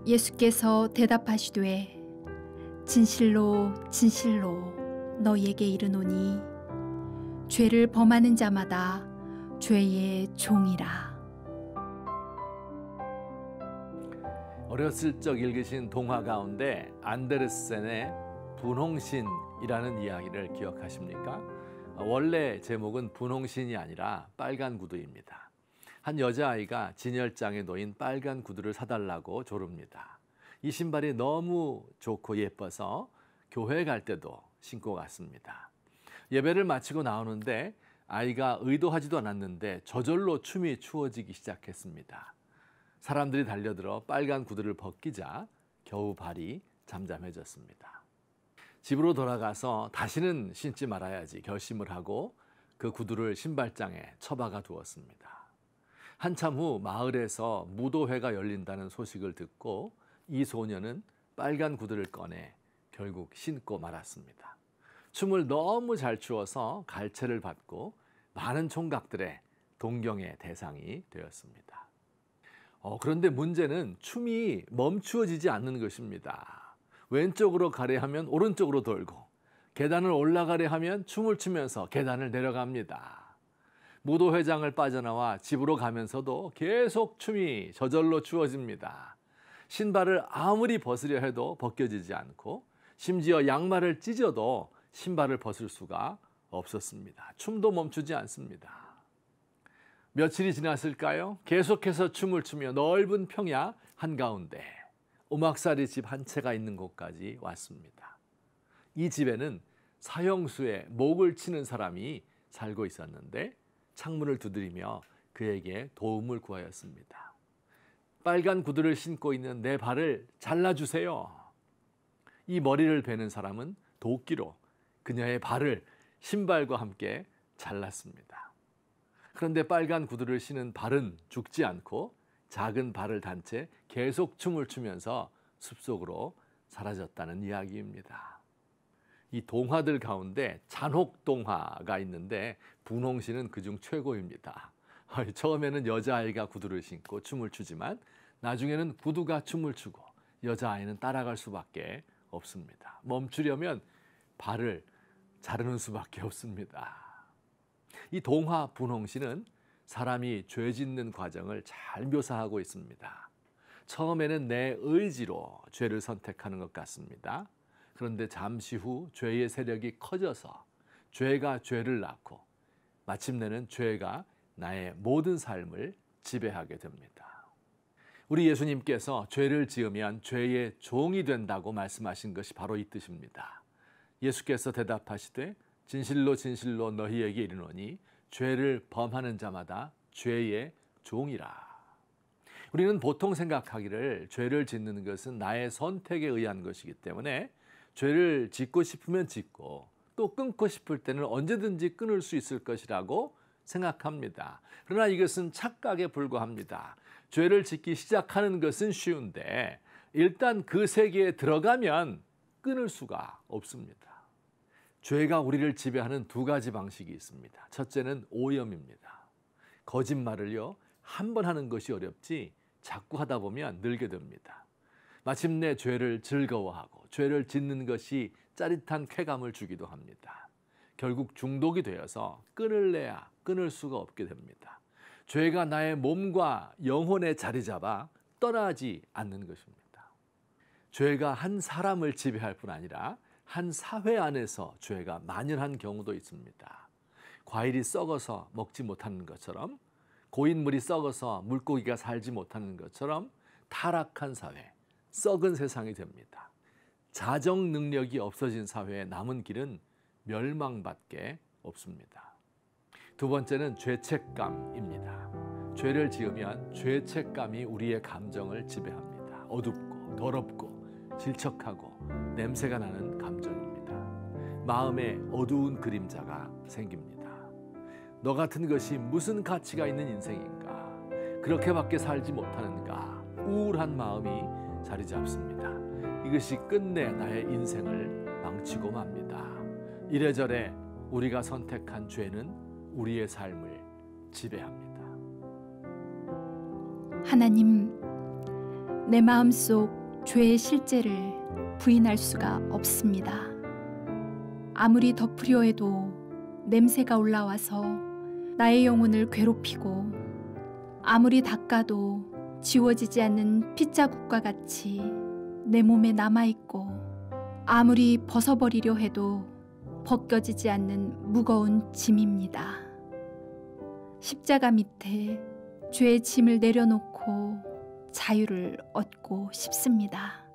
예수께서 대답하시되 진실로 진실로 너희에게 이르노니 죄를 범하는 자마다 죄의 종이라. 어렸을 적 읽으신 동화 가운데 안데르센의 분홍신이라는 이야기를 기억하십니까? 원래 제목은 분홍신이 아니라 빨간 구두입니다. 한 여자아이가 진열장에 놓인 빨간 구두를 사달라고 조릅니다. 이 신발이 너무 좋고 예뻐서 교회 갈 때도 신고 갔습니다. 예배를 마치고 나오는데 아이가 의도하지도 않았는데 저절로 춤이 추어지기 시작했습니다. 사람들이 달려들어 빨간 구두를 벗기자 겨우 발이 잠잠해졌습니다. 집으로 돌아가서 다시는 신지 말아야지 결심을 하고 그 구두를 신발장에 처박아 두었습니다. 한참 후 마을에서 무도회가 열린다는 소식을 듣고 이 소녀는 빨간 구두를 꺼내 결국 신고 말았습니다. 춤을 너무 잘 추어서 갈채를 받고 많은 총각들의 동경의 대상이 되었습니다. 그런데 문제는 춤이 멈추어지지 않는 것입니다. 왼쪽으로 가려 하면 오른쪽으로 돌고 계단을 올라가려 하면 춤을 추면서 계단을 내려갑니다. 무도회장을 빠져나와 집으로 가면서도 계속 춤이 저절로 추어집니다. 신발을 아무리 벗으려 해도 벗겨지지 않고 심지어 양말을 찢어도 신발을 벗을 수가 없었습니다. 춤도 멈추지 않습니다. 며칠이 지났을까요? 계속해서 춤을 추며 넓은 평야 한가운데 오막살이 집 한 채가 있는 곳까지 왔습니다. 이 집에는 사형수의 목을 치는 사람이 살고 있었는데 창문을 두드리며 그에게 도움을 구하였습니다. 빨간 구두를 신고 있는 내 발을 잘라주세요. 이 머리를 베는 사람은 도끼로 그녀의 발을 신발과 함께 잘랐습니다. 그런데 빨간 구두를 신은 발은 죽지 않고 작은 발을 단 채 계속 춤을 추면서 숲속으로 사라졌다는 이야기입니다. 이 동화들 가운데 잔혹동화가 있는데 분홍신은 그중 최고입니다. 처음에는 여자아이가 구두를 신고 춤을 추지만 나중에는 구두가 춤을 추고 여자아이는 따라갈 수밖에 없습니다. 멈추려면 발을 자르는 수밖에 없습니다. 이 동화 분홍신은 사람이 죄 짓는 과정을 잘 묘사하고 있습니다. 처음에는 내 의지로 죄를 선택하는 것 같습니다. 그런데 잠시 후 죄의 세력이 커져서 죄가 죄를 낳고 마침내는 죄가 나의 모든 삶을 지배하게 됩니다. 우리 예수님께서 죄를 지으면 죄의 종이 된다고 말씀하신 것이 바로 이 뜻입니다. 예수께서 대답하시되 진실로 진실로 너희에게 이르노니 죄를 범하는 자마다 죄의 종이라. 우리는 보통 생각하기를 죄를 짓는 것은 나의 선택에 의한 것이기 때문에 죄를 짓고 싶으면 짓고 또 끊고 싶을 때는 언제든지 끊을 수 있을 것이라고 생각합니다. 그러나 이것은 착각에 불과합니다. 죄를 짓기 시작하는 것은 쉬운데 일단 그 세계에 들어가면 끊을 수가 없습니다. 죄가 우리를 지배하는 두 가지 방식이 있습니다. 첫째는 오염입니다. 거짓말을요, 한 번 하는 것이 어렵지 자꾸 하다 보면 늘게 됩니다. 마침내 죄를 즐거워하고 죄를 짓는 것이 짜릿한 쾌감을 주기도 합니다. 결국 중독이 되어서 끊을래야 끊을 수가 없게 됩니다. 죄가 나의 몸과 영혼에 자리 잡아 떠나지 않는 것입니다. 죄가 한 사람을 지배할 뿐 아니라 한 사회 안에서 죄가 만연한 경우도 있습니다. 과일이 썩어서 먹지 못하는 것처럼, 고인물이 썩어서 물고기가 살지 못하는 것처럼 타락한 사회, 썩은 세상이 됩니다. 자정 능력이 없어진 사회에 남은 길은 멸망밖에 없습니다. 두 번째는 죄책감입니다. 죄를 지으면 죄책감이 우리의 감정을 지배합니다. 어둡고 더럽고 질척하고 냄새가 나는 감정입니다. 마음에 어두운 그림자가 생깁니다. 너 같은 것이 무슨 가치가 있는 인생인가? 그렇게밖에 살지 못하는가? 우울한 마음이 자리 잡습니다. 이것이 끝내 나의 인생을 망치고 맙니다. 이래저래 우리가 선택한 죄는 우리의 삶을 지배합니다. 하나님, 내 마음속 죄의 실제를 부인할 수가 없습니다. 아무리 덮으려 해도 냄새가 올라와서 나의 영혼을 괴롭히고 아무리 닦아도 지워지지 않는 핏자국과 같이 내 몸에 남아있고 아무리 벗어버리려 해도 벗겨지지 않는 무거운 짐입니다. 십자가 밑에 죄의 짐을 내려놓고 자유를 얻고 싶습니다.